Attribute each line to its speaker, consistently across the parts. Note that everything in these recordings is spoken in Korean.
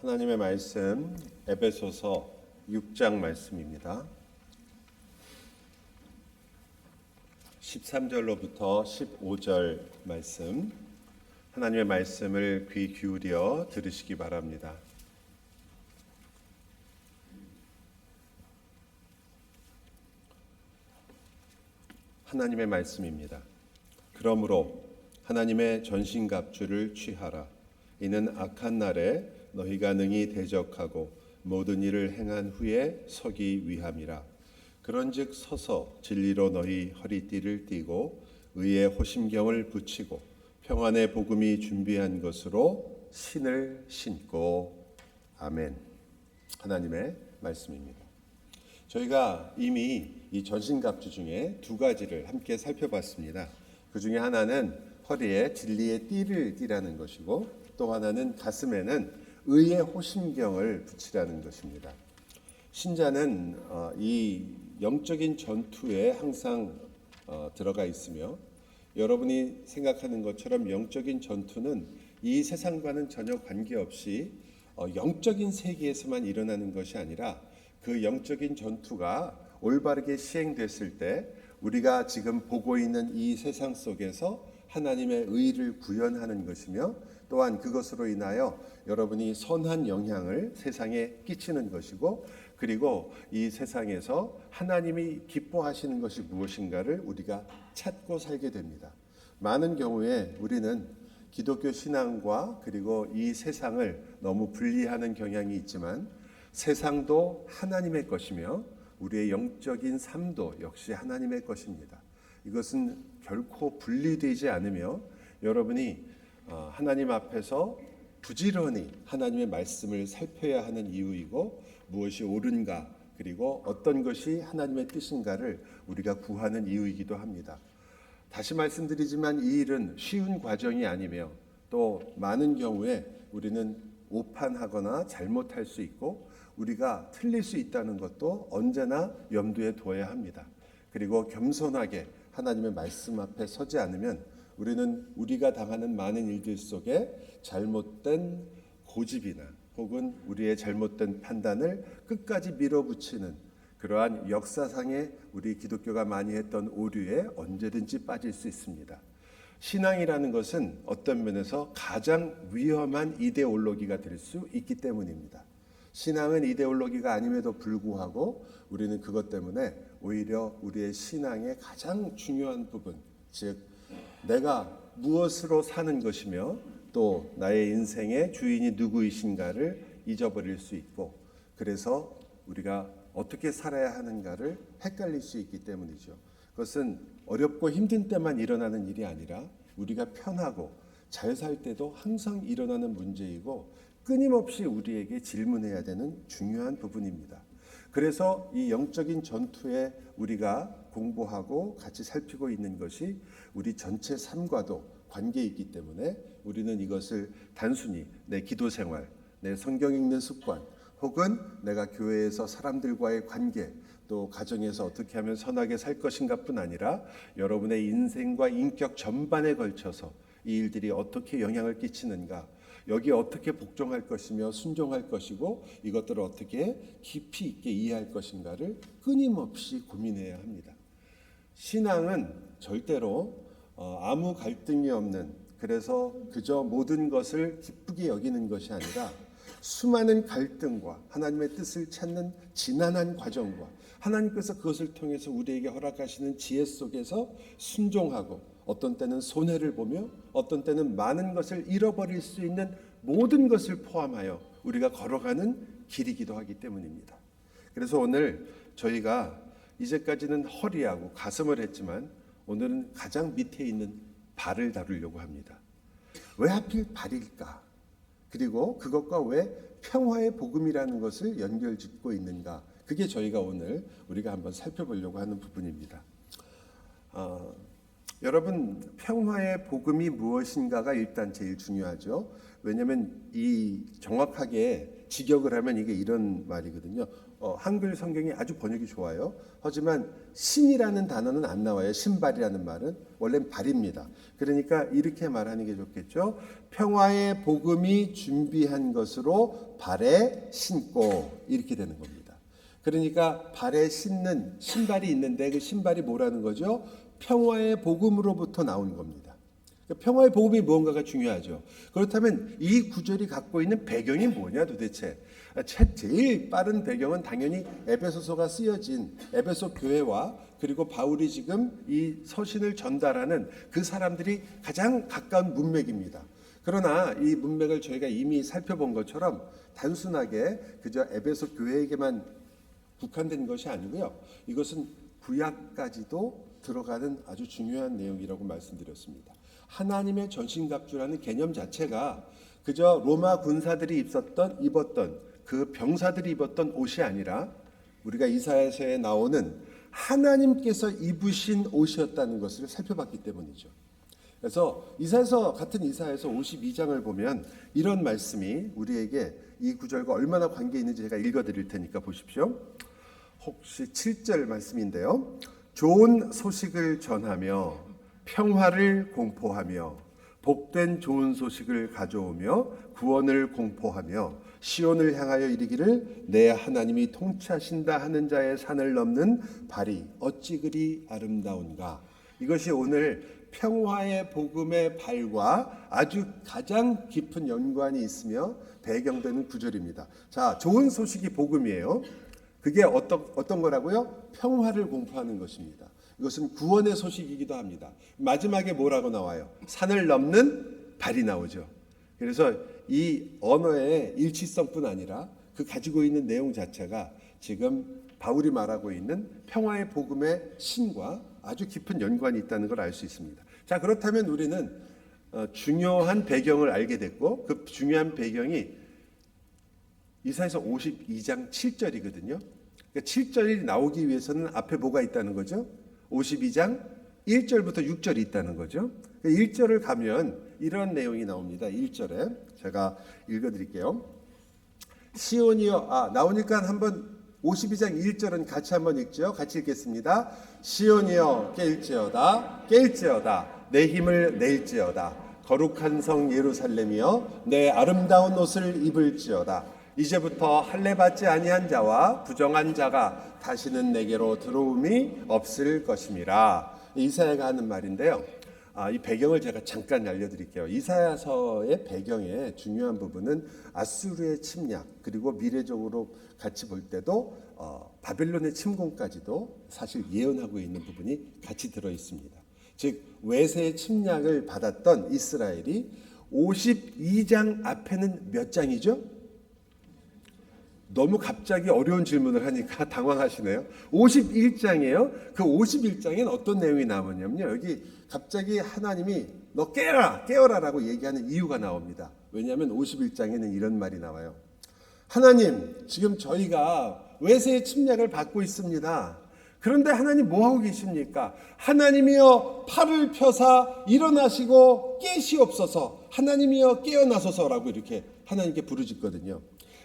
Speaker 1: 하나님의 말씀 에베소서 6장 말씀입니다. 13절로부터 15절 말씀, 하나님의 말씀을 귀 기울여 들으시기 바랍니다. 하나님의 말씀입니다. 그러므로 하나님의 전신갑주를 취하라. 이는 악한 날에 너희가 능히 대적하고 모든 일을 행한 후에 서기 위함이라. 그런즉 서서 진리로 너희 허리띠를 띠고 의의 호심경을 붙이고 평안의 복음이 준비한 것으로 신을 신고. 아멘. 하나님의 말씀입니다. 저희가 이미 이 전신갑주 중에 두 가지를 함께 살펴봤습니다. 그 중에 하나는 허리에 진리의 띠를 띠라는 것이고, 또 하나는 가슴에는 의의 호심경을 붙이라는 것입니다. 신자는 이 영적인 전투에 항상 들어가 있으며, 여러분이 생각하는 것처럼 영적인 전투는 이 세상과는 전혀 관계없이 영적인 세계에서만 일어나는 것이 아니라, 그 영적인 전투가 올바르게 시행됐을 때 우리가 지금 보고 있는 이 세상 속에서 하나님의 의를 구현하는 것이며, 또한 그것으로 인하여 여러분이 선한 영향을 세상에 끼치는 것이고, 그리고 이 세상에서 하나님이 기뻐하시는 것이 무엇인가를 우리가 찾고 살게 됩니다. 많은 경우에 우리는 기독교 신앙과 그리고 이 세상을 너무 분리하는 경향이 있지만, 세상도 하나님의 것이며 우리의 영적인 삶도 역시 하나님의 것입니다. 이것은 결코 분리되지 않으며, 여러분이 하나님 앞에서 부지런히 하나님의 말씀을 살펴야 하는 이유이고, 무엇이 옳은가 그리고 어떤 것이 하나님의 뜻인가를 우리가 구하는 이유이기도 합니다. 다시 말씀드리지만 이 일은 쉬운 과정이 아니며, 또 많은 경우에 우리는 오판하거나 잘못할 수 있고 우리가 틀릴 수 있다는 것도 언제나 염두에 둬야 합니다. 그리고 겸손하게 하나님의 말씀 앞에 서지 않으면 우리는 우리가 당하는 많은 일들 속에 잘못된 고집이나 혹은 우리의 잘못된 판단을 끝까지 밀어붙이는 그러한 역사상에 우리 기독교가 많이 했던 오류에 언제든지 빠질 수 있습니다. 신앙이라는 것은 어떤 면에서 가장 위험한 이데올로기가 될 수 있기 때문입니다. 신앙은 이데올로기가 아님에도 불구하고 우리는 그것 때문에 오히려 우리의 신앙의 가장 중요한 부분, 즉 내가 무엇으로 사는 것이며 또 나의 인생의 주인이 누구이신가를 잊어버릴 수 있고, 그래서 우리가 어떻게 살아야 하는가를 헷갈릴 수 있기 때문이죠. 그것은 어렵고 힘든 때만 일어나는 일이 아니라 우리가 편하고 잘 살 때도 항상 일어나는 문제이고, 끊임없이 우리에게 질문해야 되는 중요한 부분입니다. 그래서 이 영적인 전투에 우리가 공부하고 같이 살피고 있는 것이 우리 전체 삶과도 관계 있기 때문에 우리는 이것을 단순히 내 기도 생활, 내 성경 읽는 습관, 혹은 내가 교회에서 사람들과의 관계, 또 가정에서 어떻게 하면 선하게 살 것인가 뿐 아니라 여러분의 인생과 인격 전반에 걸쳐서 이 일들이 어떻게 영향을 끼치는가, 여기에 어떻게 복종할 것이며 순종할 것이고 이것들을 어떻게 깊이 있게 이해할 것인가를 끊임없이 고민해야 합니다. 신앙은 절대로 아무 갈등이 없는, 그래서 그저 모든 것을 기쁘게 여기는 것이 아니라 수많은 갈등과 하나님의 뜻을 찾는 지난한 과정과 하나님께서 그것을 통해서 우리에게 허락하시는 지혜 속에서 순종하고, 어떤 때는 손해를 보며 어떤 때는 많은 것을 잃어버릴 수 있는 모든 것을 포함하여 우리가 걸어가는 길이기도 하기 때문입니다. 그래서 오늘 저희가 이제까지는 허리하고 가슴을 했지만 오늘은 가장 밑에 있는 발을 다루려고 합니다. 왜 하필 발일까? 그리고 그것과 왜 평화의 복음이라는 것을 연결짓고 있는가? 그게 저희가 오늘 우리가 한번 살펴보려고 하는 부분입니다. 여러분, 평화의 복음이 무엇인가가 일단 제일 중요하죠. 왜냐하면 이 정확하게 직역을 하면 이게 이런 말이거든요. 한글 성경이 아주 번역이 좋아요. 하지만 신이라는 단어는 안 나와요. 신발이라는 말은 원래는 발입니다. 그러니까 이렇게 말하는 게 좋겠죠. 평화의 복음이 준비한 것으로 발에 신고, 이렇게 되는 겁니다. 그러니까 발에 신는 신발이 있는데 그 신발이 뭐라는 거죠? 평화의 복음으로부터 나온 겁니다. 평화의 복음이 무언가가 중요하죠. 그렇다면 이 구절이 갖고 있는 배경이 뭐냐 도대체? 제일 빠른 배경은 당연히 에베소서가 쓰여진 에베소 교회와 그리고 바울이 지금 이 서신을 전달하는 그 사람들이 가장 가까운 문맥입니다. 그러나 이 문맥을 저희가 이미 살펴본 것처럼 단순하게 그저 에베소 교회에게만 국한된 것이 아니고요. 이것은 구약까지도 들어가는 아주 중요한 내용이라고 말씀드렸습니다. 하나님의 전신갑주라는 개념 자체가 그저 로마 군사들이 입었던 그 병사들이 입었던 옷이 아니라 우리가 이사야서에 나오는 하나님께서 입으신 옷이었다는 것을 살펴봤기 때문이죠. 그래서 이사야서 같은 이사야서 52장을 보면 이런 말씀이 우리에게 이 구절과 얼마나 관계 있는지 제가 읽어드릴 테니까 보십시오. 혹시 7절 말씀인데요. 좋은 소식을 전하며 평화를 공포하며 복된 좋은 소식을 가져오며 구원을 공포하며 시온을 향하여 이르기를 내 하나님이 통치하신다 하는 자의 산을 넘는 발이 어찌 그리 아름다운가. 이것이 오늘 평화의 복음의 발과 아주 가장 깊은 연관이 있으며 배경되는 구절입니다. 자, 좋은 소식이 복음이에요. 그게 어떤 거라고요? 평화를 공포하는 것입니다. 이것은 구원의 소식이기도 합니다. 마지막에 뭐라고 나와요? 산을 넘는 발이 나오죠. 그래서 이 언어의 일치성뿐 아니라 그 가지고 있는 내용 자체가 지금 바울이 말하고 있는 평화의 복음의 신과 아주 깊은 연관이 있다는 걸 알 수 있습니다. 자, 그렇다면 우리는 중요한 배경을 알게 됐고 그 중요한 배경이 이사야서 52장 7절이거든요. 그러니까 7절이 나오기 위해서는 앞에 뭐가 있다는 거죠? 52장 1절부터 6절이 있다는 거죠. 1절을 가면 이런 내용이 나옵니다. 1절에 제가 읽어드릴게요. 시온이여, 나오니까 한번 52장 1절은 같이 한번 읽죠. 같이 읽겠습니다. 시온이여 깰지어다 깰지어다 내 힘을 낼지어다 거룩한 성 예루살렘이여 내 아름다운 옷을 입을지어다 이제부터 할례받지 아니한 자와 부정한 자가 다시는 내게로 들어옴이 없을 것임이라. 이사야가 하는 말인데요. 이 배경을 제가 잠깐 알려드릴게요. 이사야서의 배경의 중요한 부분은 아수르의 침략 그리고 미래적으로 같이 볼 때도 바벨론의 침공까지도 사실 예언하고 있는 부분이 같이 들어 있습니다. 즉 외세의 침략을 받았던 이스라엘이 52장 앞에는 몇 장이죠? 너무 갑자기 어려운 질문을 하니까 당황하시네요. 51장이에요. 그 51장에는 어떤 내용이 나오냐면요. 여기 갑자기 하나님이 너 깨어라라고 얘기하는 이유가 나옵니다. 왜냐하면 51장에는 이런 말이 나와요. 하나님, 지금 저희가 외세의 침략을 받고 있습니다. 그런데 하나님 뭐하고 계십니까? 하나님이여 팔을 펴사 일어나시고 깨시옵소서. 하나님이여 깨어나소서라고 이렇게 하나님께 부르짖거든요.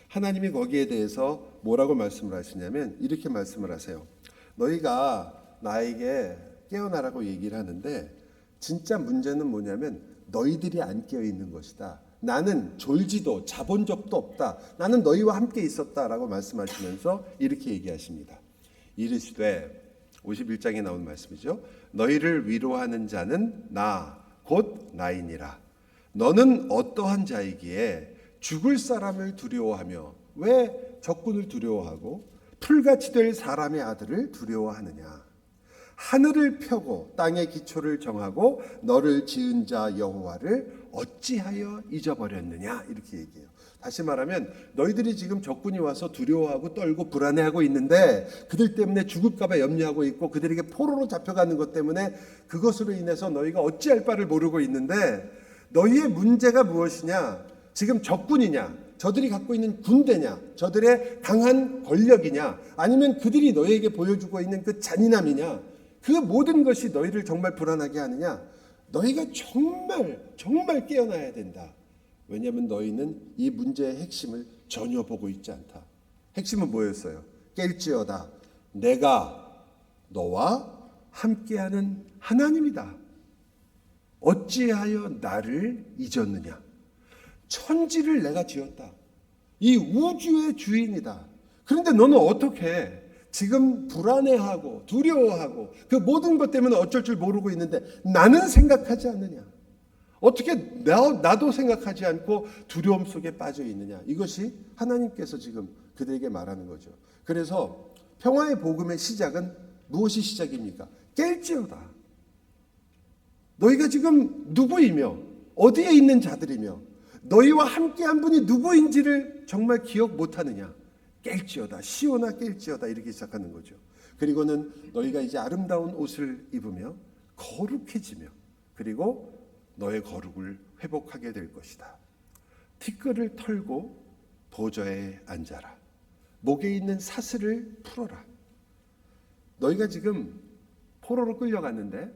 Speaker 1: 하나님이 거기에 대해서 뭐라고 말씀을 하시냐면 이렇게 말씀을 하세요. 너희가 나에게 깨어나라고 얘기를 하는데 진짜 문제는 뭐냐면 너희들이 안 깨어 있는 것이다. 나는 졸지도 자본 적도 없다. 나는 너희와 함께 있었다라고 말씀하시면서 이렇게 얘기하십니다. 이르시되 51장에 나온 말씀이죠. 너희를 위로하는 자는 나 곧 나이니라. 너는 어떠한 자이기에 죽을 사람을 두려워하며 왜 적군을 두려워하고 풀같이 될 사람의 아들을 두려워하느냐. 하늘을 펴고 땅의 기초를 정하고 너를 지은 자 여호와를 어찌하여 잊어버렸느냐. 이렇게 얘기해요. 다시 말하면 너희들이 지금 적군이 와서 두려워하고 떨고 불안해하고 있는데 그들 때문에 죽을까 봐 염려하고 있고 그들에게 포로로 잡혀가는 것 때문에 그것으로 인해서 너희가 어찌할 바를 모르고 있는데 너희의 문제가 무엇이냐. 지금 적군이냐, 저들이 갖고 있는 군대냐, 저들의 강한 권력이냐, 아니면 그들이 너희에게 보여주고 있는 그 잔인함이냐, 그 모든 것이 너희를 정말 불안하게 하느냐. 너희가 정말 깨어나야 된다. 왜냐하면 너희는 이 문제의 핵심을 전혀 보고 있지 않다. 핵심은 뭐였어요? 깰지어다. 내가 너와 함께하는 하나님이다. 어찌하여 나를 잊었느냐. 천지를 내가 지었다. 이 우주의 주인이다. 그런데 너는 어떻게 지금 불안해하고 두려워하고 그 모든 것 때문에 어쩔 줄 모르고 있는데 나는 생각하지 않느냐. 어떻게 나도 생각하지 않고 두려움 속에 빠져 있느냐. 이것이 하나님께서 지금 그들에게 말하는 거죠. 그래서 평화의 복음의 시작은 무엇이 시작입니까? 깰지어다. 너희가 지금 누구이며 어디에 있는 자들이며 너희와 함께한 분이 누구인지를 정말 기억 못하느냐. 깰지어다. 시오나 깰지어다. 이렇게 시작하는 거죠. 그리고는 너희가 이제 아름다운 옷을 입으며 거룩해지며 그리고 너의 거룩을 회복하게 될 것이다. 티끌을 털고 보좌에 앉아라. 목에 있는 사슬을 풀어라. 너희가 지금 포로로 끌려갔는데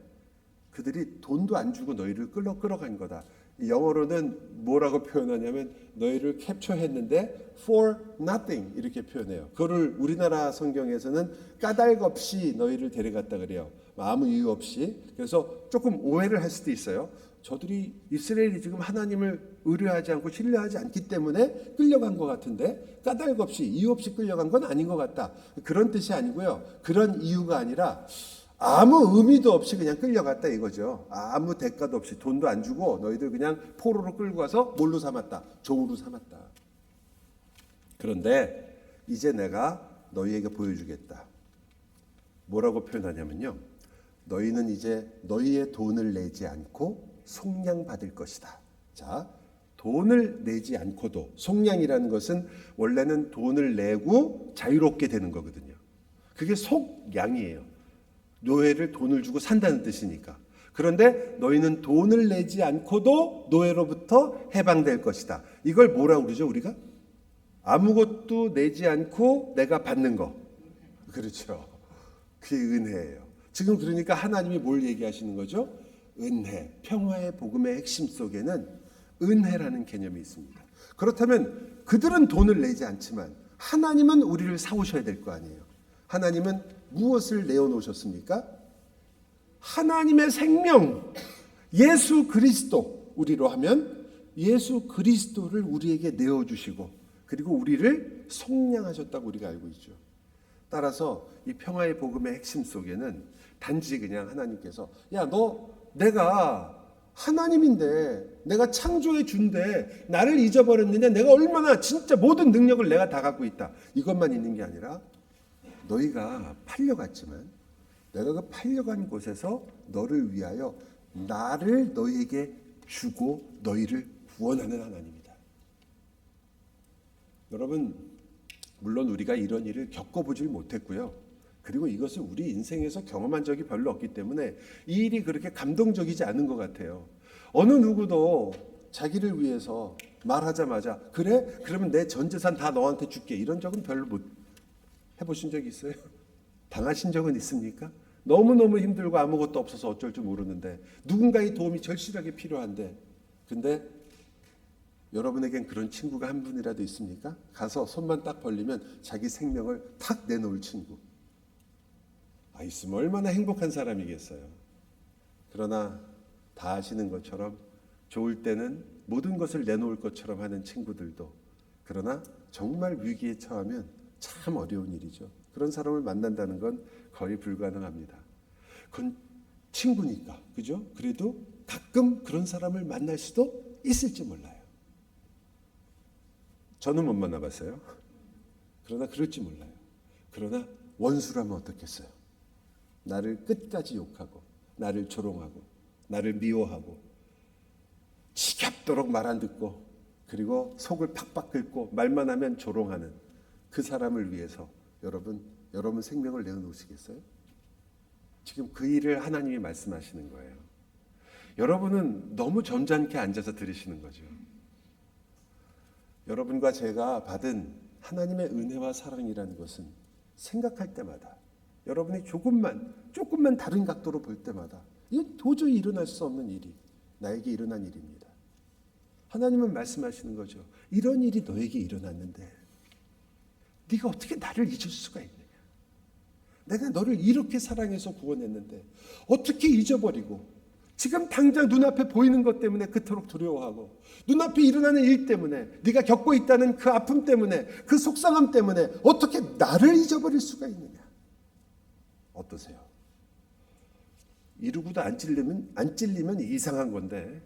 Speaker 1: 그들이 돈도 안 주고 너희를 끌어간 거다. 영어로는 뭐라고 표현하냐면 너희를 캡처했는데 for nothing 이렇게 표현해요. 그거를 우리나라 성경에서는 까닭 없이 너희를 데려갔다 그래요. 아무 이유 없이. 그래서 조금 오해를 할 수도 있어요. 저들이 이스라엘이 지금 하나님을 의뢰하지 않고 신뢰하지 않기 때문에 끌려간 것 같은데 까닭 없이 이유 없이 끌려간 건 아닌 것 같다. 그런 뜻이 아니고요. 그런 이유가 아니라 아무 의미도 없이 그냥 끌려갔다 이거죠. 아무 대가도 없이 돈도 안 주고 너희들 그냥 포로로 끌고 가서 뭘로 삼았다? 종으로 삼았다. 그런데 이제 내가 너희에게 보여주겠다. 뭐라고 표현하냐면요. 너희는 이제 너희의 돈을 내지 않고 속량받을 것이다. 자, 돈을 내지 않고도 속량이라는 것은 원래는 돈을 내고 자유롭게 되는 거거든요. 그게 속량이에요. 노예를 돈을 주고 산다는 뜻이니까. 그런데 너희는 돈을 내지 않고도 노예로부터 해방될 것이다. 이걸 뭐라고 그러죠 우리가? 아무것도 내지 않고 내가 받는 거. 그렇죠. 그게 은혜예요. 지금 그러니까 하나님이 뭘 얘기하시는 거죠? 은혜, 평화의 복음의 핵심 속에는 은혜라는 개념이 있습니다. 그렇다면 그들은 돈을 내지 않지만 하나님은 우리를 사오셔야 될 거 아니에요. 하나님은 무엇을 내어놓으셨습니까? 하나님의 생명, 예수 그리스도, 우리로 하면 예수 그리스도를 우리에게 내어주시고 그리고 우리를 속량하셨다고 우리가 알고 있죠. 따라서 이 평화의 복음의 핵심 속에는 단지 그냥 하나님께서 야, 내가 하나님인데 내가 창조해 준데 나를 잊어버렸느냐, 내가 얼마나 진짜 모든 능력을 내가 다 갖고 있다, 이것만 있는 게 아니라 너희가 팔려갔지만 내가 그 팔려간 곳에서 너를 위하여 나를 너희에게 주고 너희를 구원하는 하나님이다. 여러분, 물론 우리가 이런 일을 겪어보질 못했고요. 그리고 이것을 우리 인생에서 경험한 적이 별로 없기 때문에 이 일이 그렇게 감동적이지 않은 것 같아요. 어느 누구도 자기를 위해서 말하자마자 그래? 그러면 내 전 재산 다 너한테 줄게, 이런 적은 별로 못 해보신 적이 있어요? 당하신 적은 있습니까? 너무너무 힘들고 아무것도 없어서 어쩔 줄 모르는데 누군가의 도움이 절실하게 필요한데, 근데 여러분에겐 그런 친구가 한 분이라도 있습니까? 가서 손만 딱 벌리면 자기 생명을 탁 내놓을 친구. 있으면 얼마나 행복한 사람이겠어요. 그러나 다 아시는 것처럼 좋을 때는 모든 것을 내놓을 것처럼 하는 친구들도, 그러나 정말 위기에 처하면 참 어려운 일이죠. 그런 사람을 만난다는 건 거의 불가능합니다. 그건 친구니까, 그죠? 그래도 가끔 그런 사람을 만날 수도 있을지 몰라요. 저는 못 만나봤어요. 그러나 그럴지 몰라요. 그러나 원수라면 어떻겠어요? 나를 끝까지 욕하고 나를 조롱하고 나를 미워하고 지겹도록 말 안 듣고 그리고 속을 팍팍 긁고 말만 하면 조롱하는 그 사람을 위해서 여러분 생명을 내어놓으시겠어요? 지금 그 일을 하나님이 말씀하시는 거예요. 여러분은 너무 점잖게 앉아서 들으시는 거죠. 여러분과 제가 받은 하나님의 은혜와 사랑이라는 것은 생각할 때마다, 여러분이 조금만 다른 각도로 볼 때마다 이거 도저히 일어날 수 없는 일이 나에게 일어난 일입니다. 하나님은 말씀하시는 거죠. 이런 일이 너에게 일어났는데 네가 어떻게 나를 잊을 수가 있느냐? 내가 너를 이렇게 사랑해서 구원했는데 어떻게 잊어버리고 지금 당장 눈앞에 보이는 것 때문에 그토록 두려워하고 눈앞에 일어나는 일 때문에 네가 겪고 있다는 그 아픔 때문에 그 속상함 때문에 어떻게 나를 잊어버릴 수가 있느냐? 어떠세요? 이러고도 안 찔리면 이상한 건데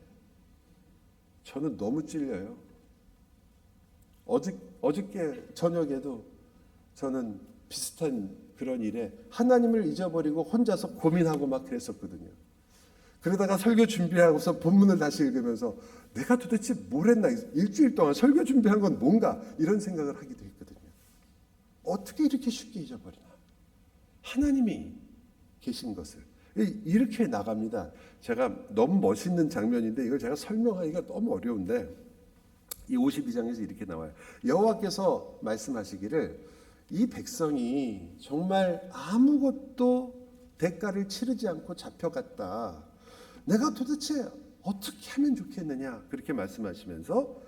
Speaker 1: 저는 너무 찔려요. 어저께 저녁에도 저는 비슷한 그런 일에 하나님을 잊어버리고 혼자서 고민하고 막 그랬었거든요. 그러다가 설교 준비하고서 본문을 다시 읽으면서 내가 도대체 뭘 했나, 일주일 동안 설교 준비한 건 뭔가 이런 생각을 하기도 했거든요. 어떻게 이렇게 쉽게 잊어버리나? 하나님이 계신 것을 이렇게 나갑니다. 제가 너무 멋있는 장면인데 이걸 제가 설명하기가 너무 어려운데 이 52장에서 이렇게 나와요. 여호와께서 말씀하시기를 이 백성이 정말 아무것도 대가를 치르지 않고 잡혀갔다. 내가 도대체 어떻게 하면 좋겠느냐 그렇게 말씀하시면서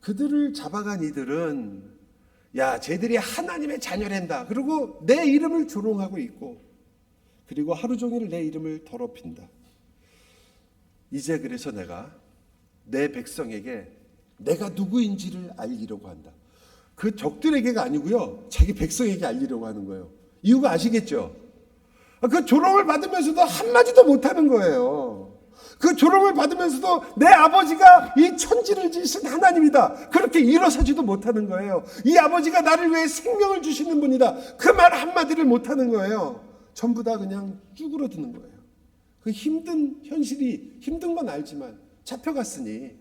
Speaker 1: 그들을 잡아간 이들은 야 쟤들이 하나님의 자녀란다. 그리고 내 이름을 조롱하고 있고 그리고 하루 종일 내 이름을 더럽힌다. 이제 그래서 내가 내 백성에게 내가 누구인지를 알리려고 한다. 그 적들에게가 아니고요. 자기 백성에게 알리려고 하는 거예요. 이유가 아시겠죠? 그 조롱을 받으면서도 한마디도 못하는 거예요. 그 조롱을 받으면서도 내 아버지가 이 천지를 지으신 하나님이다. 그렇게 일어서지도 못하는 거예요. 이 아버지가 나를 위해 생명을 주시는 분이다. 그 말 한마디를 못하는 거예요. 전부 다 그냥 쭈그러드는 거예요. 그 힘든 현실이 힘든 건 알지만 잡혀갔으니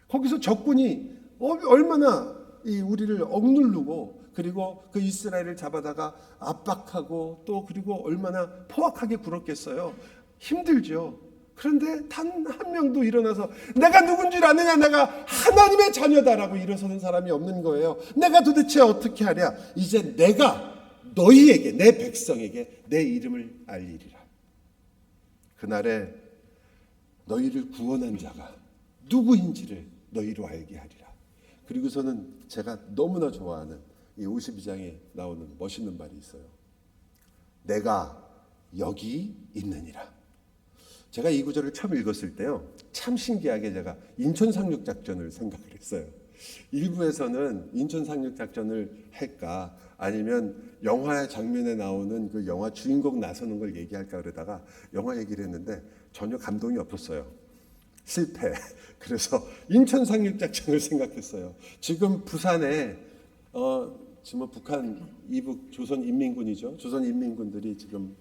Speaker 1: 거기서 적군이 얼마나 우리를 억누르고 그리고 그 이스라엘을 잡아다가 압박하고 또 그리고 얼마나 포악하게 굴었겠어요. 힘들죠. 그런데 단 한 명도 일어나서 내가 누군 줄 아느냐, 내가 하나님의 자녀다라고 일어서는 사람이 없는 거예요. 내가 도대체 어떻게 하랴? 이제 내가 너희에게, 내 백성에게 내 이름을 알리리라. 그날에 너희를 구원한 자가 누구인지를 너희로 알게 하리라. 그리고서는 제가 너무나 좋아하는 이 52장에 나오는 멋있는 말이 있어요. 내가 여기 있느니라. 제가 이 구절을 처음 읽었을 때요, 참 신기하게 제가 인천 상륙 작전을 생각을 했어요. 일부에서는 인천 상륙 작전을 할까 아니면 영화 장면에 나오는 그 영화 주인공 나서는 걸 얘기할까 그러다가 영화 얘기를 했는데 전혀 감동이 없었어요. 실패. 그래서 인천 상륙 작전을 생각했어요. 지금 부산에 지금 북한 이북 조선 인민군이죠. 조선 인민군들이 지금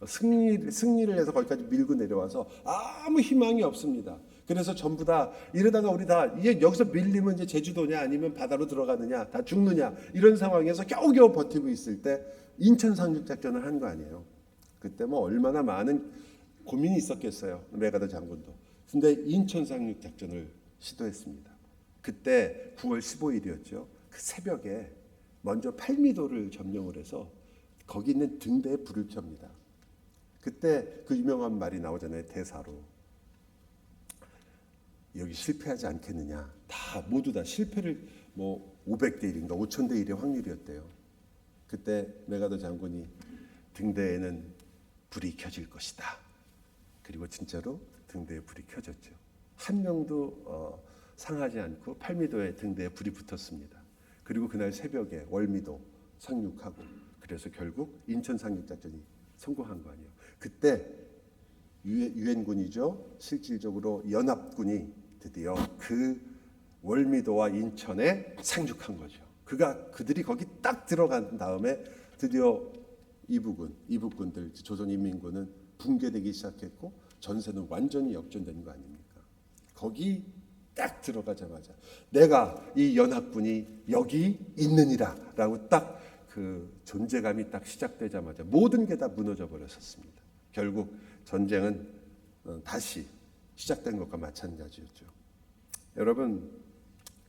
Speaker 1: 승리를 해서 거기까지 밀고 내려와서 아무 희망이 없습니다. 그래서 전부 다 이러다가 우리 다 이게 여기서 밀리면 이제 제주도냐 아니면 바다로 들어가느냐 다 죽느냐 이런 상황에서 겨우겨우 버티고 있을 때 인천 상륙 작전을 한 거 아니에요. 그때 뭐 얼마나 많은 고민이 있었겠어요. 메가더 장군도. 근데 인천 상륙 작전을 시도했습니다. 그때 9월 15일이었죠. 그 새벽에 먼저 팔미도를 점령을 해서 거기 있는 등대에 불을 켭니다. 그때 그 유명한 말이 나오잖아요. 대사로. 여기 실패하지 않겠느냐. 다 모두 다 실패를 뭐 500대 1인가 5000대 1의 확률이었대요. 그때 메가더 장군이 등대에는 불이 켜질 것이다. 그리고 진짜로 등대에 불이 켜졌죠. 한 명도 상하지 않고 팔미도의 등대에 불이 붙었습니다. 그리고 그날 새벽에 월미도 상륙하고 그래서 결국 인천 상륙 작전이 성공한 거 아니에요. 그때 유엔군이죠. 실질적으로 연합군이 드디어 그 월미도와 인천에 상륙한 거죠. 그들이 거기 딱 들어간 다음에 드디어 이북군들, 조선인민군은 붕괴되기 시작했고 전세는 완전히 역전된 거 아닙니까? 거기 딱 들어가자마자 내가 이 연합군이 여기 있느니라라고 딱 그 존재감이 딱 시작되자마자 모든 게 다 무너져 버렸었습니다. 결국 전쟁은 다시 시작된 것과 마찬가지였죠. 여러분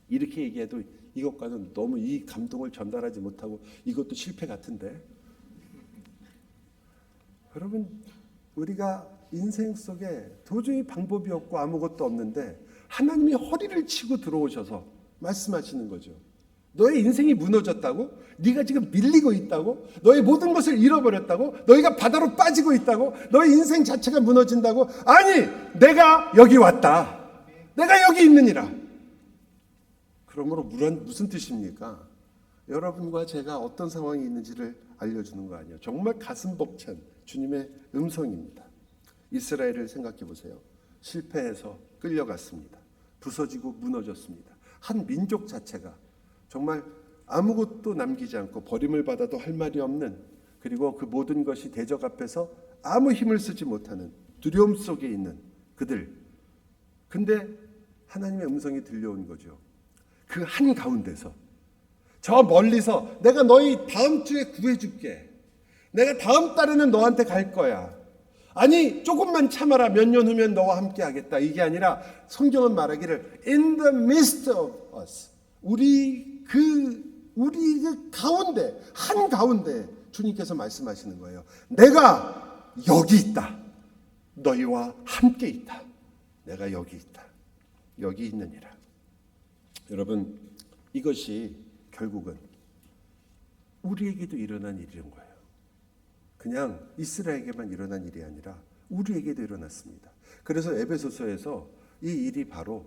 Speaker 1: 이렇게 얘기해도 이것과는 너무 이 감동을 전달하지 못하고 이것도 실패 같은데 여러분 우리가 인생 속에 도저히 방법이 없고 아무것도 없는데 하나님이 허리를 치고 들어오셔서 말씀하시는 거죠. 너의 인생이 무너졌다고? 네가 지금 밀리고 있다고? 너의 모든 것을 잃어버렸다고? 너희가 바다로 빠지고 있다고? 너의 인생 자체가 무너진다고? 아니, 내가 여기 왔다. 내가 여기 있느니라. 그러므로 무슨 뜻입니까? 여러분과 제가 어떤 상황이 있는지를 알려주는 거 아니에요. 정말 가슴 벅찬 주님의 음성입니다. 이스라엘을 생각해 보세요. 실패해서 끌려갔습니다. 부서지고 무너졌습니다. 한 민족 자체가 정말 아무것도 남기지 않고 버림을 받아도 할 말이 없는, 그리고 그 모든 것이 대적 앞에서 아무 힘을 쓰지 못하는 두려움 속에 있는 그들. 근데 하나님의 음성이 들려온 거죠. 그 한가운데서, 저 멀리서 내가 너희 다음 주에 구해줄게. 내가 다음 달에는 너한테 갈 거야. 아니, 조금만 참아라. 몇 년 후면 너와 함께 하겠다. 이게 아니라 성경은 말하기를 In the midst of us. 우리 그 가운데, 한가운데 주님께서 말씀하시는 거예요. 내가 여기 있다. 너희와 함께 있다. 내가 여기 있다. 여기 있느니라. 여러분, 이것이 결국은 우리에게도 일어난 일인 거예요. 그냥 이스라엘에게만 일어난 일이 아니라 우리에게도 일어났습니다. 그래서 에베소서에서 이 일이 바로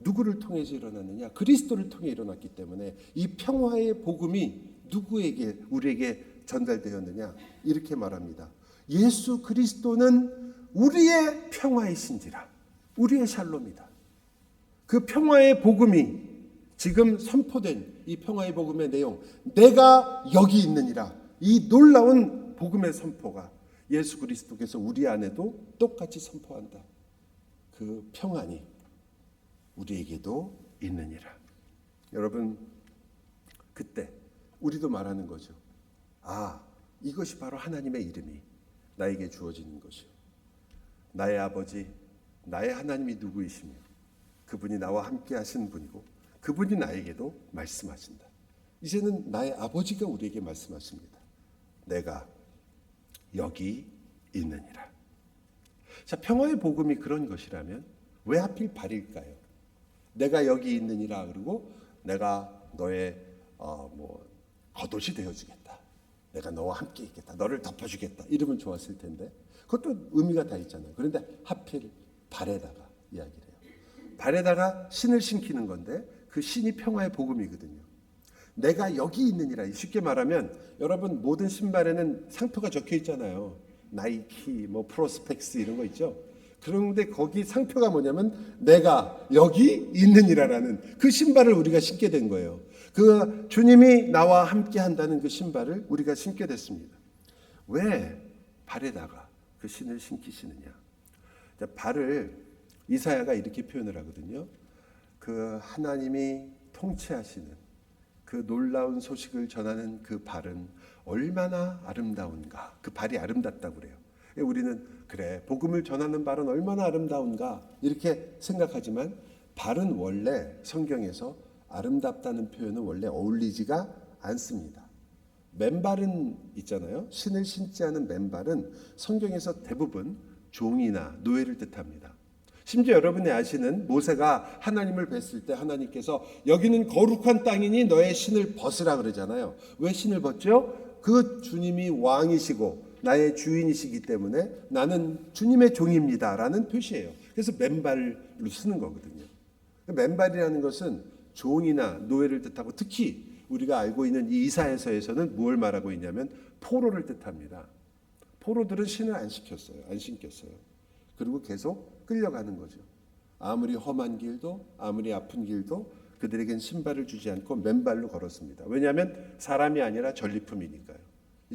Speaker 1: 누구를 통해서 일어났느냐? 그리스도를 통해 일어났기 때문에 이 평화의 복음이 누구에게, 우리에게 전달되었느냐? 이렇게 말합니다. 예수 그리스도는 우리의 평화이신지라. 우리의 샬롬이다. 그 평화의 복음이 지금 선포된 이 평화의 복음의 내용, 내가 여기 있느니라. 이 놀라운 복음의 선포가 예수 그리스도께서 우리 안에도 똑같이 선포한다. 그 평안이 우리에게도 있느니라. 여러분, 그때 우리도 말하는 거죠. 아, 이것이 바로 하나님의 이름이 나에게 주어지는 것이요. 나의 아버지, 나의 하나님이 누구이시며 그분이 나와 함께 하신 분이고 그분이 나에게도 말씀하신다. 이제는 나의 아버지가 우리에게 말씀하십니다. 내가 여기 있느니라. 자, 평화의 복음이 그런 것이라면 왜 하필 발일까요? 내가 여기 있느니라 그러고 내가 너의 겉옷이 되어주겠다. 내가 너와 함께 있겠다. 너를 덮어주겠다. 이러면 좋았을 텐데 그것도 의미가 다 있잖아요. 그런데 하필 발에다가 이야기를 해요. 발에다가 신을 신기는 건데 그 신이 평화의 복음이거든요. 내가 여기 있느니라. 쉽게 말하면 여러분 모든 신발에는 상표가 적혀 있잖아요. 나이키, 프로스펙스 이런 거 있죠. 그런데 거기 상표가 뭐냐면 내가 여기 있느니라라는 그 신발을 우리가 신게 된 거예요. 그 주님이 나와 함께 한다는 그 신발을 우리가 신게 됐습니다. 왜 발에다가 그 신을 신기시느냐? 발을 이사야가 이렇게 표현을 하거든요. 그 하나님이 통치하시는 그 놀라운 소식을 전하는 그 발은 얼마나 아름다운가. 그 발이 아름답다고 그래요. 우리는 그래, 복음을 전하는 발은 얼마나 아름다운가 이렇게 생각하지만 발은 원래 성경에서 아름답다는 표현은 원래 어울리지가 않습니다. 맨발은 있잖아요. 신을 신지 않은 맨발은 성경에서 대부분 종이나 노예를 뜻합니다. 심지어 여러분이 아시는 모세가 하나님을 뵀을 때 하나님께서 여기는 거룩한 땅이니 너의 신을 벗으라 그러잖아요. 왜 신을 벗죠? 그 주님이 왕이시고 나의 주인이시기 때문에 나는 주님의 종입니다 라는 표시예요. 그래서 맨발로 쓰는 거거든요. 맨발이라는 것은 종이나 노예를 뜻하고 특히 우리가 알고 있는 이 이사야서에서는 무엇을 말하고 있냐면 포로를 뜻합니다. 포로들은 신을 안 신겼어요. 그리고 계속 끌려가는 거죠. 아무리 험한 길도 아무리 아픈 길도 그들에겐 신발을 주지 않고 맨발로 걸었습니다. 왜냐하면 사람이 아니라 전리품이니까요.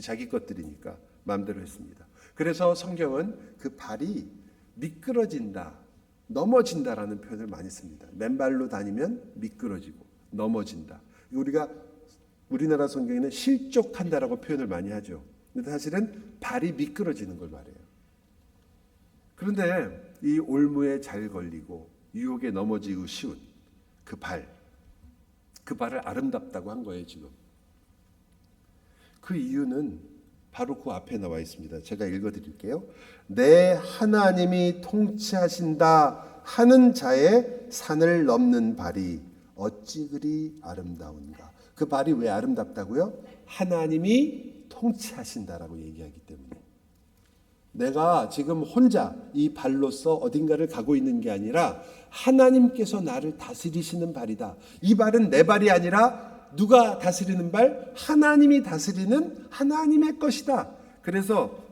Speaker 1: 자기 것들이니까 마음대로 했습니다. 그래서 성경은 그 발이 미끄러진다, 넘어진다라는 표현을 많이 씁니다. 맨발로 다니면 미끄러지고 넘어진다. 우리나라 성경에는 실족한다라고 표현을 많이 하죠. 근데 사실은 발이 미끄러지는 걸 말해요. 그런데 이 올무에 잘 걸리고 유혹에 넘어지기 쉬운 그 발을 아름답다고 한 거예요, 지금. 그 이유는 바로 그 앞에 나와 있습니다. 제가 읽어드릴게요. 내 하나님이 통치하신다 하는 자의 산을 넘는 발이 어찌 그리 아름다운가. 그 발이 왜 아름답다고요? 하나님이 통치하신다라고 얘기하기 때문에. 내가 지금 혼자 이 발로서 어딘가를 가고 있는 게 아니라 하나님께서 나를 다스리시는 발이다. 이 발은 내 발이 아니라 누가 다스리는 발? 하나님이 다스리는 하나님의 것이다. 그래서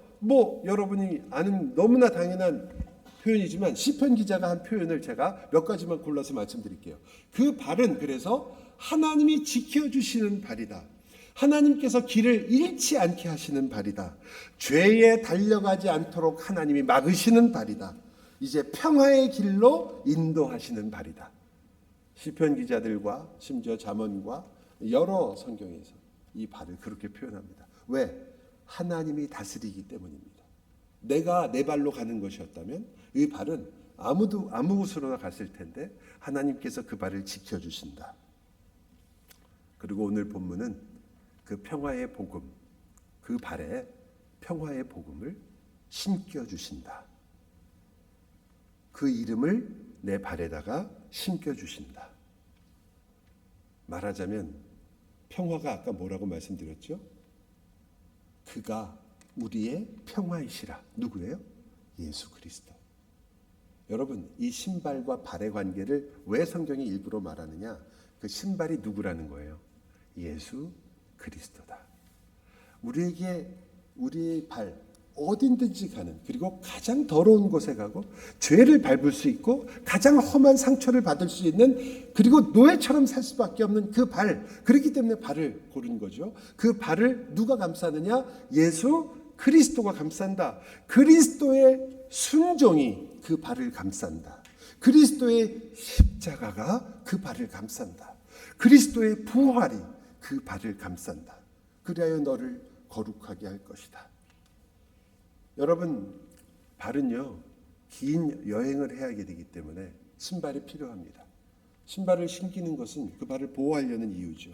Speaker 1: 여러분이 아는 너무나 당연한 표현이지만 시편 기자가 한 표현을 제가 몇 가지만 골라서 말씀드릴게요. 그 발은 그래서 하나님이 지켜주시는 발이다. 하나님께서 길을 잃지 않게 하시는 발이다. 죄에 달려가지 않도록 하나님이 막으시는 발이다. 이제 평화의 길로 인도하시는 발이다. 시편 기자들과 심지어 잠언과 여러 성경에서 이 발을 그렇게 표현합니다. 왜? 하나님이 다스리기 때문입니다. 내가 내 발로 가는 것이었다면 이 발은 아무 곳으로나 갔을 텐데 하나님께서 그 발을 지켜주신다. 그리고 오늘 본문은 그 평화의 복음, 그 발에 평화의 복음을 심겨주신다. 그 이름을 내 발에다가 심겨주신다. 말하자면 평화가 아까 뭐라고 말씀드렸죠? 그가 우리의 평화이시라. 누구예요? 예수 그리스도. 여러분, 이 신발과 발의 관계를 왜 성경이 일부러 말하느냐? 그 신발이 누구라는 거예요? 예수 그리스도다. 우리에게 우리의 발 어딘든지 가는, 그리고 가장 더러운 곳에 가고 죄를 밟을 수 있고 가장 험한 상처를 받을 수 있는, 그리고 노예처럼 살 수밖에 없는 그 발, 그렇기 때문에 발을 고른 거죠. 그 발을 누가 감싸느냐? 예수 그리스도가 감싼다. 그리스도의 순종이 그 발을 감싼다. 그리스도의 십자가가 그 발을 감싼다. 그리스도의 부활이 그 발을 감싼다. 그리하여 너를 거룩하게 할 것이다. 여러분, 발은요, 긴 여행을 해야 되기 때문에 신발이 필요합니다. 신발을 신기는 것은 그 발을 보호하려는 이유죠.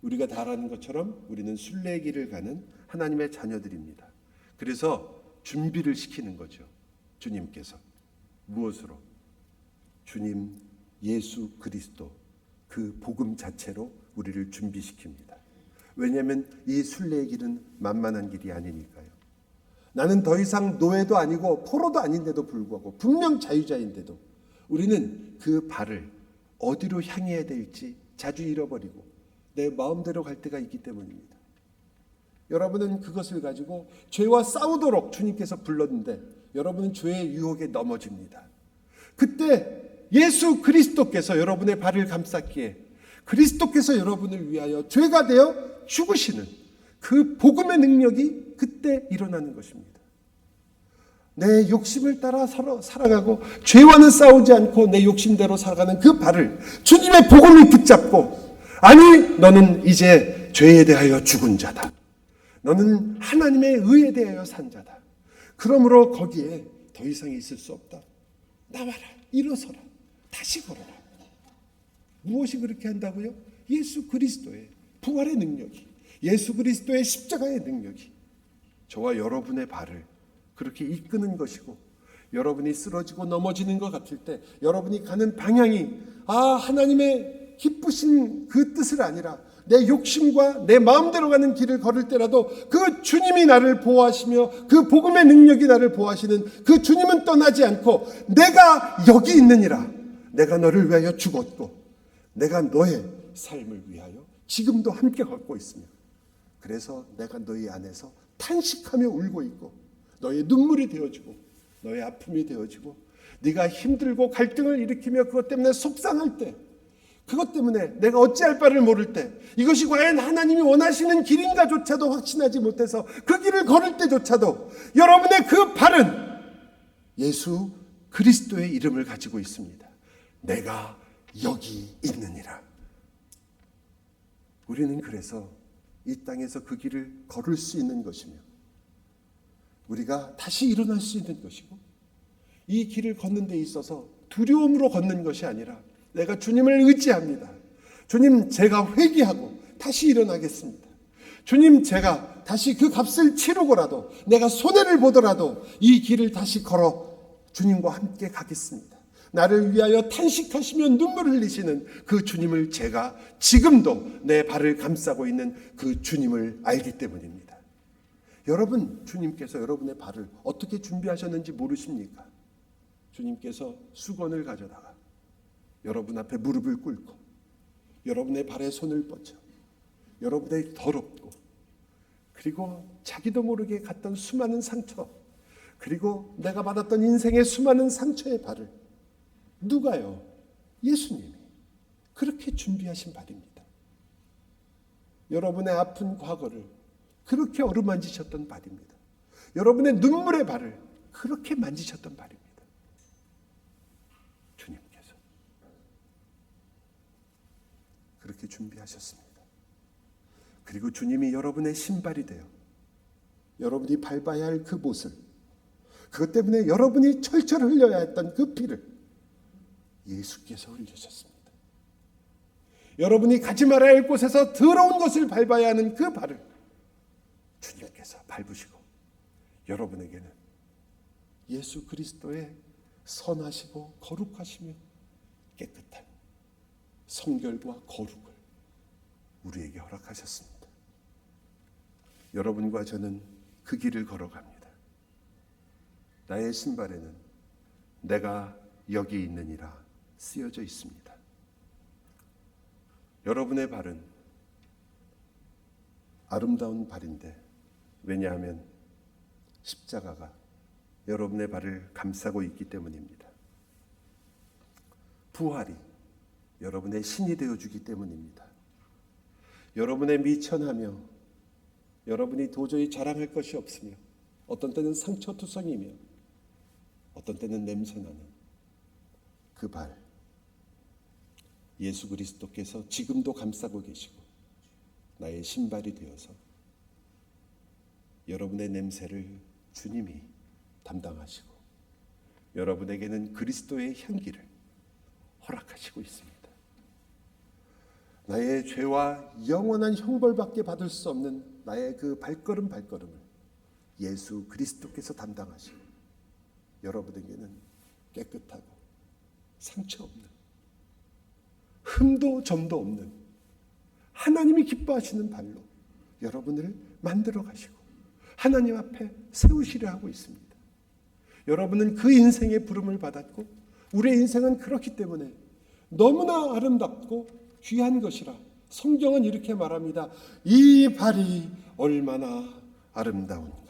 Speaker 1: 우리가 다 아는 것처럼 우리는 순례길을 가는 하나님의 자녀들입니다. 그래서 준비를 시키는 거죠. 주님께서. 무엇으로? 주님 예수 그리스도, 그 복음 자체로 우리를 준비시킵니다. 왜냐하면 이 순례의 길은 만만한 길이 아니니까요. 나는 더 이상 노예도 아니고 포로도 아닌데도 불구하고, 분명 자유자인데도 우리는 그 발을 어디로 향해야 될지 자주 잃어버리고 내 마음대로 갈 때가 있기 때문입니다. 여러분은 그것을 가지고 죄와 싸우도록 주님께서 불렀는데 여러분은 죄의 유혹에 넘어집니다. 그때 예수 그리스도께서 여러분의 발을 감쌌기에 그리스도께서 여러분을 위하여 죄가 되어 죽으시는 그 복음의 능력이 그때 일어나는 것입니다. 내 욕심을 따라 살아가고 죄와는 싸우지 않고 내 욕심대로 살아가는 그 발을 주님의 복음이 붙잡고, 아니 너는 이제 죄에 대하여 죽은 자다. 너는 하나님의 의에 대하여 산 자다. 그러므로 거기에 더 이상 있을 수 없다. 나와라, 일어서라, 다시 걸어라. 무엇이 그렇게 한다고요? 예수 그리스도의 부활의 능력이, 예수 그리스도의 십자가의 능력이 저와 여러분의 발을 그렇게 이끄는 것이고, 여러분이 쓰러지고 넘어지는 것 같을 때 여러분이 가는 방향이 하나님의 기쁘신 그 뜻을 아니라 내 욕심과 내 마음대로 가는 길을 걸을 때라도 그 주님이 나를 보호하시며 그 복음의 능력이 나를 보호하시는 그 주님은 떠나지 않고, 내가 여기 있느니라, 내가 너를 위하여 죽었고 내가 너의 삶을 위하여 지금도 함께 걷고 있으며, 그래서 내가 너희 안에서 탄식하며 울고 있고 너의 눈물이 되어지고 너의 아픔이 되어지고, 네가 힘들고 갈등을 일으키며 그것 때문에 속상할 때, 그것 때문에 내가 어찌할 바를 모를 때, 이것이 과연 하나님이 원하시는 길인가조차도 확신하지 못해서 그 길을 걸을 때조차도 여러분의 그 발은 예수 그리스도의 이름을 가지고 있습니다. 내가 여기 있느니라. 우리는 그래서 이 땅에서 그 길을 걸을 수 있는 것이며, 우리가 다시 일어날 수 있는 것이고, 이 길을 걷는 데 있어서 두려움으로 걷는 것이 아니라 내가 주님을 의지합니다. 주님, 제가 회개하고 다시 일어나겠습니다. 주님, 제가 다시 그 값을 치르고라도, 내가 손해를 보더라도 이 길을 다시 걸어 주님과 함께 가겠습니다. 나를 위하여 탄식하시며 눈물을 흘리시는 그 주님을 제가 지금도 내 발을 감싸고 있는 그 주님을 알기 때문입니다. 여러분, 주님께서 여러분의 발을 어떻게 준비하셨는지 모르십니까? 주님께서 수건을 가져다가 여러분 앞에 무릎을 꿇고 여러분의 발에 손을 뻗쳐 여러분의 더럽고 그리고 자기도 모르게 갔던 수많은 상처, 그리고 내가 받았던 인생의 수많은 상처의 발을 누가요? 예수님이 그렇게 준비하신 발입니다. 여러분의 아픈 과거를 그렇게 어루만지셨던 발입니다. 여러분의 눈물의 발을 그렇게 만지셨던 발입니다. 주님께서 그렇게 준비하셨습니다. 그리고 주님이 여러분의 신발이 되어 여러분이 밟아야 할 그 못을, 그것 때문에 여러분이 철철 흘려야 했던 그 피를 예수께서 흘리셨습니다. 여러분이 가지 말아야 할 곳에서 더러운 것을 밟아야 하는 그 발을 주님께서 밟으시고 여러분에게는 예수 그리스도의 선하시고 거룩하시며 깨끗한 성결과 거룩을 우리에게 허락하셨습니다. 여러분과 저는 그 길을 걸어갑니다. 나의 신발에는 내가 여기 있느니라 쓰여져 있습니다. 여러분의 발은 아름다운 발인데, 왜냐하면 십자가가 여러분의 발을 감싸고 있기 때문입니다. 부활이 여러분의 신이 되어주기 때문입니다. 여러분의 미천하며 여러분이 도저히 자랑할 것이 없으며 어떤 때는 상처투성이며 어떤 때는 냄새나는 그 발, 예수 그리스도께서 지금도 감싸고 계시고 나의 신발이 되어서 여러분의 냄새를 주님이 담당하시고 여러분에게는 그리스도의 향기를 허락하시고 있습니다. 나의 죄와 영원한 형벌밖에 받을 수 없는 나의 그 발걸음을 예수 그리스도께서 담당하시고 여러분에게는 깨끗하고 상처 없는, 흠도 점도 없는 하나님이 기뻐하시는 발로 여러분을 만들어 가시고 하나님 앞에 세우시려 하고 있습니다. 여러분은 그 인생의 부름을 받았고 우리의 인생은 그렇기 때문에 너무나 아름답고 귀한 것이라 성경은 이렇게 말합니다. 이 발이 얼마나 아름다운가.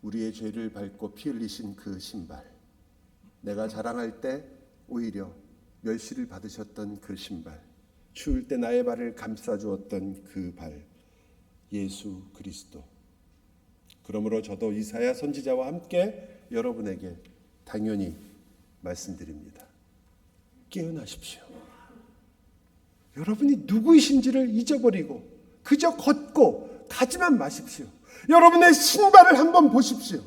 Speaker 1: 우리의 죄를 밟고 피 흘리신 그 신발, 내가 자랑할 때 오히려 멸시를 받으셨던 그 신발, 추울 때 나의 발을 감싸주었던 그 발, 예수 그리스도. 그러므로 저도 이사야 선지자와 함께 여러분에게 당연히 말씀드립니다. 깨어나십시오. 여러분이 누구이신지를 잊어버리고 그저 걷고 가지만 마십시오. 여러분의 신발을 한번 보십시오.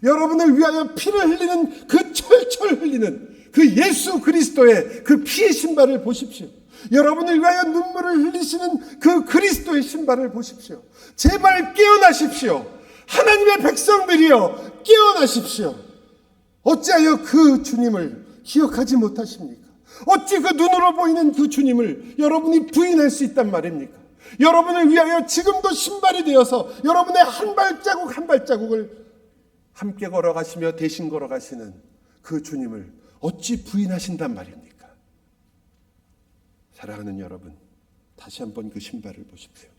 Speaker 1: 여러분을 위하여 피를 흘리는 그 철철 흘리는 그 예수 그리스도의 그 피의 신발을 보십시오. 여러분을 위하여 눈물을 흘리시는 그 그리스도의 신발을 보십시오. 제발 깨어나십시오. 하나님의 백성들이여 깨어나십시오. 어찌하여 그 주님을 기억하지 못하십니까? 어찌 그 눈으로 보이는 그 주님을 여러분이 부인할 수 있단 말입니까? 여러분을 위하여 지금도 신발이 되어서 여러분의 한 발자국 한 발자국을 함께 걸어가시며 대신 걸어가시는 그 주님을 어찌 부인하신단 말입니까? 사랑하는 여러분, 다시 한번 그 신발을 보십시오.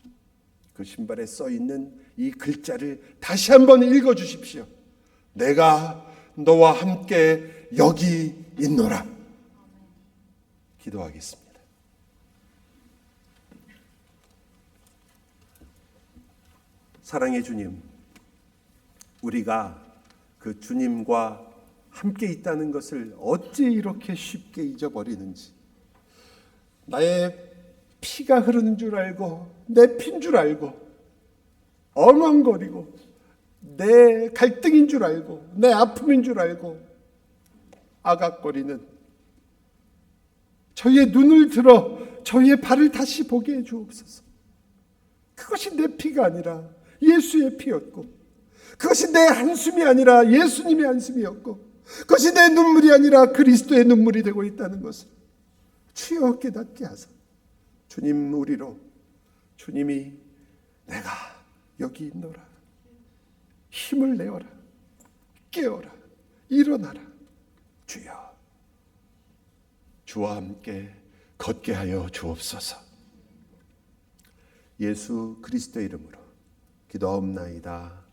Speaker 1: 그 신발에 써있는 이 글자를 다시 한번 읽어주십시오. 내가 너와 함께 여기 있노라. 기도하겠습니다. 사랑의 주님, 우리가 그 주님과 함께 있다는 것을 어찌 이렇게 쉽게 잊어버리는지, 나의 피가 흐르는 줄 알고 내 피인 줄 알고 엉엉거리고 내 갈등인 줄 알고 내 아픔인 줄 알고 아각거리는 저희의 눈을 들어 저희의 발을 다시 보게 해 주옵소서. 그것이 내 피가 아니라 예수의 피였고
Speaker 2: 그것이 내 한숨이 아니라 예수님의 한숨이었고, 그것이 내 눈물이 아니라 그리스도의 눈물이 되고 있다는 것을 주여 깨닫게 하사 주님 우리로, 주님이 내가 여기 있노라, 힘을 내어라, 깨어라, 일어나라, 주여 주와 함께 걷게 하여 주옵소서. 예수 그리스도의 이름으로 기도하옵나이다.